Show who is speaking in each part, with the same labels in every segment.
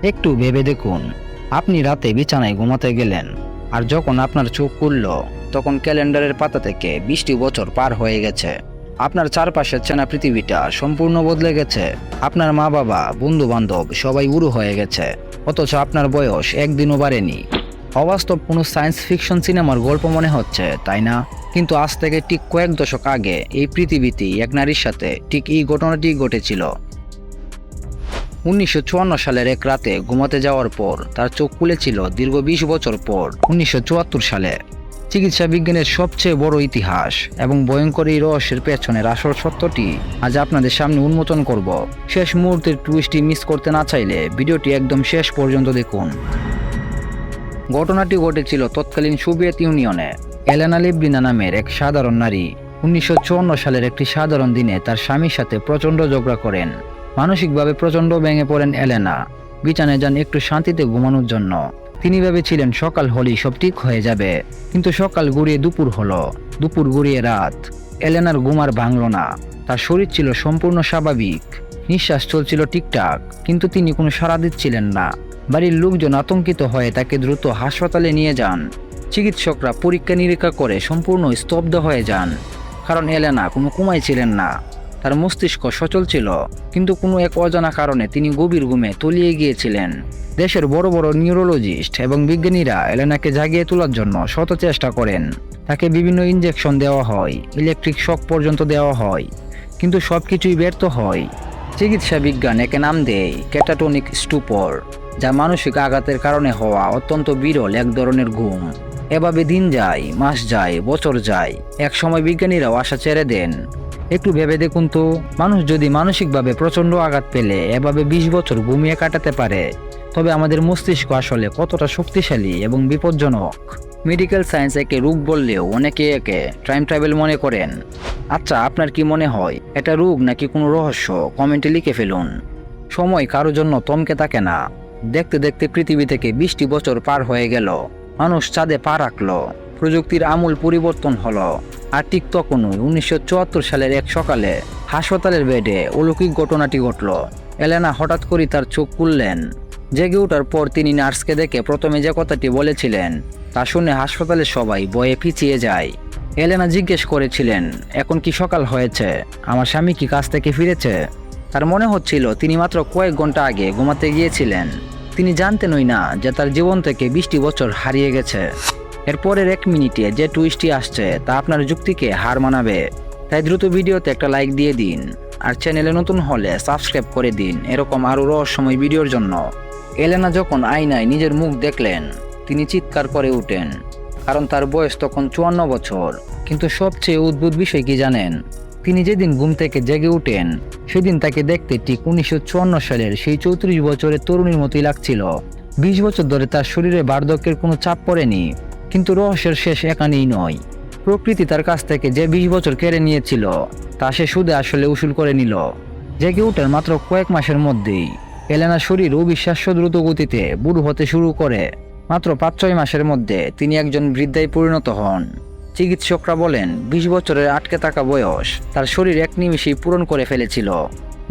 Speaker 1: একটু ভেবে দেখুন, আপনি রাতে বিছানায় ঘুমাতে গেলেন, আর যখন আপনার চোখ খুলল তখন ক্যালেন্ডারের পাতা থেকে 20টি বছর পার হয়ে গেছে। আপনার চারপাশের চেনা পৃথিবীটা সম্পূর্ণ বদলে গেছে। আপনার মা বাবা, বন্ধু বান্ধব সবাই উড়ু হয়ে গেছে, অথচ আপনার বয়স একদিনও বাড়েনি। অবাস্তব কোনো সায়েন্স ফিকশন সিনেমার গল্প মনে হচ্ছে, তাই না? কিন্তু আজ থেকে ঠিক কয়েক দশক আগে এই পৃথিবীতেই এক নারীর সাথে ঠিক এই ঘটনাটি ঘটেছিল। 1954 সালের এক রাতে ঘুমাতে যাওয়ার পর তার চোখ খুলেছিল দীর্ঘ 20 বছর পর 1974 সালে। চিকিৎসা বিজ্ঞানের সবচেয়ে বড় ইতিহাস এবং ভয়ঙ্কর এই রহস্যের পেছনের আসল সত্যটি আজ আপনাদের সামনে উন্মোচন করব। শেষ মুহূর্তের টুইস্টটি মিস করতে না চাইলে ভিডিওটি একদম শেষ পর্যন্ত দেখুন। ঘটনাটি ঘটেছিল তৎকালীন সোভিয়েত ইউনিয়নে। এলেনা লিবলিনা নামের এক সাধারণ নারী 1954 সালের একটি সাধারণ দিনে তার স্বামীর সাথে প্রচণ্ড ঝগড়া করেন। মানসিকভাবে প্রচণ্ড ভেঙে পড়েন এলেনা। বিছানায় যান একটু শান্তিতে ঘুমানোর জন্য। তিনি ভেবেছিলেন সকাল হলেই সব ঠিক হয়ে যাবে, কিন্তু সকাল গড়িয়ে দুপুর হলো, দুপুর গড়িয়ে রাত। এলেনার ঘুম আর ভাঙল না। তার শরীর ছিল সম্পূর্ণ স্বাভাবিক, নিঃশ্বাস চলছিল ঠিকঠাক, কিন্তু তিনি কোনো সাড়া দিচ্ছিলেন না। বাড়ির লোকজন আতঙ্কিত হয়ে তাকে দ্রুত হাসপাতালে নিয়ে যান। চিকিৎসকরা পরীক্ষা নিরীক্ষা করে সম্পূর্ণ স্তব্ধ হয়ে যান, কারণ এলেনা কোনো কোমায় ছিলেন না। তার মস্তিষ্ক সচল ছিল, কিন্তু কোনো এক অজানা কারণে তিনি গভীর ঘুমে তলিয়ে গিয়েছিলেন। দেশের বড় বড় নিউরোলজিস্ট এবং বিজ্ঞানীরা এলেনাকে জাগিয়ে তোলার জন্য শত চেষ্টা করেন। তাকে বিভিন্ন ইনজেকশন দেওয়া হয়, ইলেকট্রিক শক পর্যন্ত দেওয়া হয়, কিন্তু সবকিছুই ব্যর্থ হয়। চিকিৎসা বিজ্ঞান একে নাম দেয় ক্যাটাটোনিক স্টুপর, যা মানসিক আঘাতের কারণে হওয়া অত্যন্ত বিরল এক ধরনের ঘুম। এভাবে দিন যায়, মাস যায়, বছর যায়। এক সময় বিজ্ঞানীরাও আশা ছেড়ে দেন। একটু ভেবে দেখুন তো, মানুষ যদি মানসিকভাবে প্রচণ্ড আঘাত পেলে এভাবে 20 বছর ঘুমিয়ে কাটাতে পারে, তবে আমাদের মস্তিষ্ক আসলে কতটা শক্তিশালী এবং বিপজ্জনক। মেডিকেল সায়েন্স একে রোগ বললেও অনেকে একে টাইম ট্রাভেল মনে করেন। আচ্ছা, আপনার কি মনে হয় এটা রোগ নাকি কোনো রহস্য? কমেন্টে লিখে ফেলুন। সময় কারো জন্য থমকে থাকে না। দেখতে দেখতে পৃথিবী থেকে 20টি বছর পার হয়ে গেল। মানুষ চাঁদে পা রাখলো, প্রযুক্তির আমূল পরিবর্তন হলো। আর ঠিক তখনই 1974 সালের এক সকালে হাসপাতালের বেডে অলৌকিক ঘটনাটি ঘটল। এলেনা হঠাৎ করে তার চোখ খুললেন। জেগে ওঠার পর তিনি নার্সকে দেখে প্রথমে যে কথাটি বলেছিলেন তা শুনে হাসপাতালের সবাই ভয়ে পিছিয়ে যায়। এলেনা জিজ্ঞেস করেছিলেন, এখন কি সকাল হয়েছে? আমার স্বামী কি কাজ থেকে ফিরেছে? তার মনে হচ্ছিল তিনি মাত্র কয়েক ঘন্টা আগে ঘুমাতে গিয়েছিলেন। তিনি জানতেনই না যে তার জীবন থেকে 20টি বছর হারিয়ে গেছে। এরপরের 1 মিনিটে যে টুইস্টটি আসছে তা আপনার যুক্তিকে হার মানাবে। তাই দ্রুত ভিডিওতে একটা লাইক দিয়ে দিন, আর চ্যানেলে নতুন হলে সাবস্ক্রাইব করে দিন এরকম আরও রহস্যময় ভিডিওর জন্য। এলেনা যখন আয়নায় নিজের মুখ দেখলেন, তিনি চিৎকার করে উঠেন, কারণ তার বয়স তখন 54 বছর। কিন্তু সবচেয়ে অদ্ভুত বিষয় কি জানেন? তিনি যেদিন ঘুম থেকে জেগে উঠেন সেদিন তাকে দেখতে ঠিক 1954 সালের সেই 34 বছরের তরুণীর মতোই লাগছিল। 20 বছর ধরে তার শরীরে বার্ধক্যের কোনো চাপ পড়েনি। কিন্তু রহস্যের শেষ এখানেই নয়। প্রকৃতি তার কাছ থেকে যে 20 বছর কেড়ে নিয়েছিল তা সে সুদে আসলে উসুল করে নিল। জেগে ওঠার মাত্র কয়েক মাসের মধ্যেই এলেনার শরীর অবিশ্বাস্য দ্রুত গতিতে বুড়ো হতে শুরু করে। মাত্র 5-6 মাসের মধ্যে তিনি একজন বৃদ্ধায় পরিণত হন। চিকিৎসকরা বলেন 20 বছরের আটকে থাকা বয়স তার শরীর এক নিমিষেই পূরণ করে ফেলেছিল।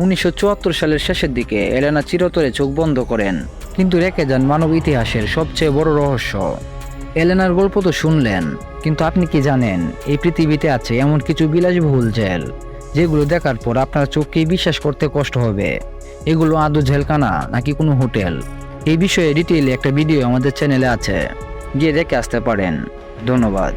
Speaker 1: 1974 সালের শেষের দিকে এলেনা চিরতরে চোখ বন্ধ করেন, কিন্তু রেখে যান মানব ইতিহাসের সবচেয়ে বড় রহস্য। এলেনার গল্প তো শুনলেন, কিন্তু আপনি কি জানেন এই পৃথিবীতে আছে এমন কিছু বিলাসবহুল জেল যেগুলো দেখার পর আপনার চোখকেই বিশ্বাস করতে কষ্ট হবে? এগুলো আদৌ জেলখানা নাকি কোনো হোটেল? এই বিষয়ে ডিটেইলে একটা ভিডিও আমাদের চ্যানেলে আছে, গিয়ে দেখে আসতে পারেন। ধন্যবাদ।